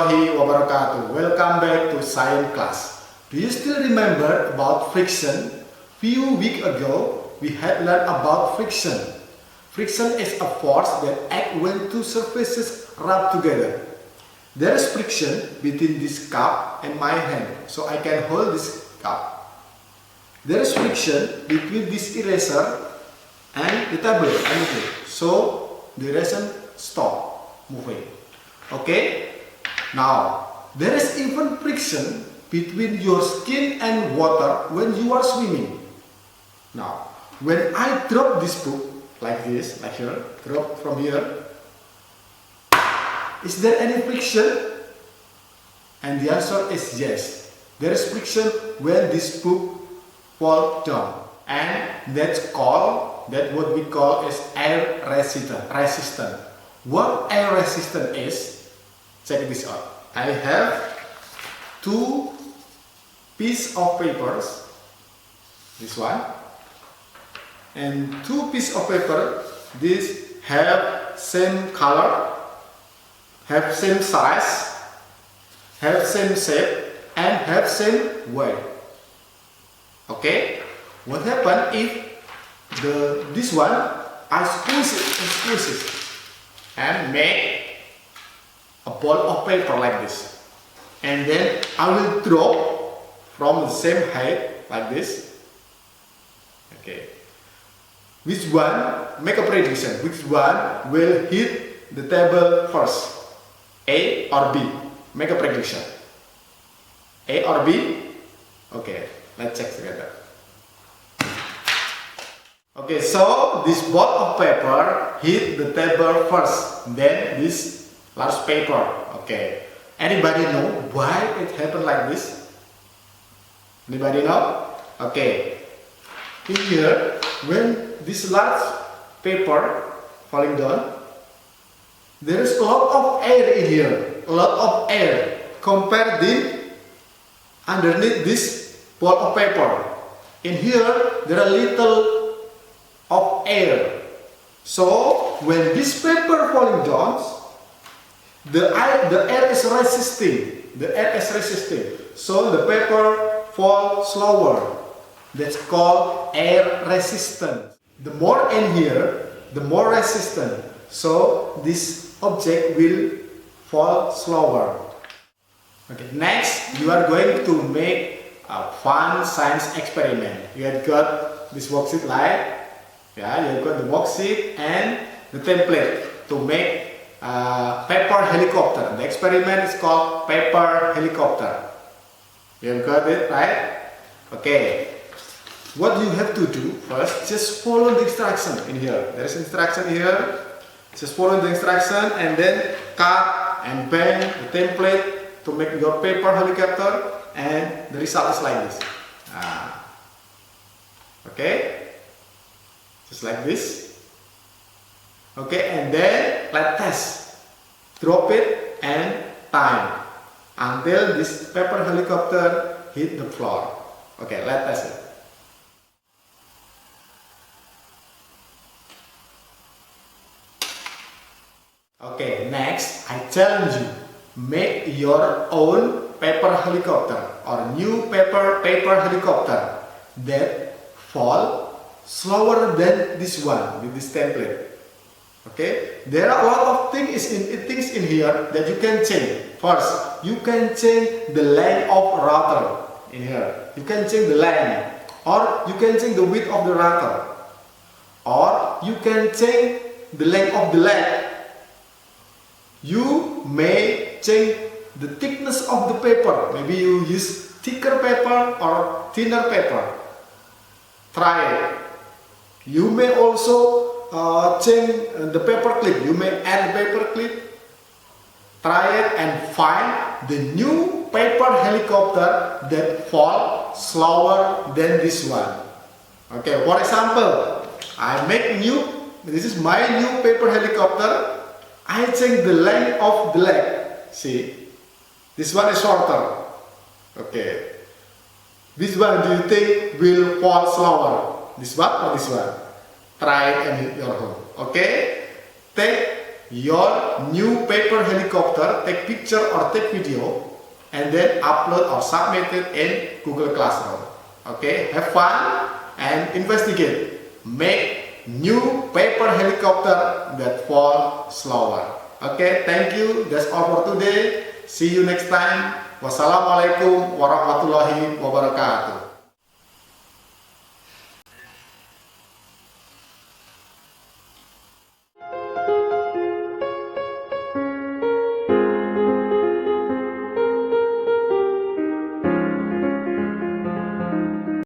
warahmatullahi wabarakatuh. Welcome back to science class. Do you still remember about friction? Few weeks ago, we had learned about friction. Friction is a force that acts when two surfaces rub together. There is friction between this cup and my hand, so I can hold this cup. There is friction between this eraser and the table, so the eraser stop moving. Okay? Now, there is even friction between your skin and water when you are swimming. Now, when I drop this book like this, like here, drop from here, is there any friction? And the answer is yes. There is friction when this book falls down, and that's what we call is air resistant. What air resistant is? Check this out. I have two pieces of papers, this one, and two pieces of paper. These have same color, have same size, have same shape, and have same weight. Okay, what happens if this one I squeeze it and make a ball of paper like this, and then I will drop from the same height like this. Okay, which one, make a prediction, which one will hit the table first, A or B? Make a prediction, A or B? Okay, let's check together. Okay, so this ball of paper hit the table first, then this large paper. Okay, anybody know why it happened like this? Anybody know? Okay, in here, when this large paper falling down, there is a lot of air in here, a lot of air compared with underneath this ball of paper. In here, there are little of air. So when this paper falling down, the air is resisting. The air is resisting. So the paper falls slower. That's called air resistant. The more in here, the more resistant. So this object will fall slower. Okay. Next, you are going to make a fun science experiment. You have got this worksheet like, yeah, you got the worksheet and the template to make paper helicopter. The experiment is called paper helicopter. You have got it, right? Okay. What you have to do first, just follow the instruction in here. There is instruction here. Just follow the instruction and then cut and bend the template to make your paper helicopter, and the result is like this. Okay, just like this. Okay, and then let's test. Drop it and time until this paper helicopter hit the floor. Okay, let's test it. Okay, next I challenge you, make your own paper helicopter or new paper helicopter that fall slower than this one with this template. Okay, there are a lot of things in here that you can change. First, you can change the length of rotor in here. You can change the length, or you can change the width of the rotor, or you can change the length of the leg. You may change the thickness of the paper. Maybe you use thicker paper or thinner paper. Try it. You may also change the paper clip. You may add paper clip. Try it and find the new paper helicopter that falls slower than this one. Okay, for example, this is my new paper helicopter. I change the length of the leg. See, this one is shorter. Okay, which one do you think will fall slower? This one or this one? Try it and hit your home. Okay, take your new paper helicopter, take picture or take video, and then upload or submit it in Google Classroom. Okay, have fun and investigate. Make new paper helicopter that fall slower. Okay, thank you. That's all for today. See you next time. Wassalamualaikum warahmatullahi wabarakatuh.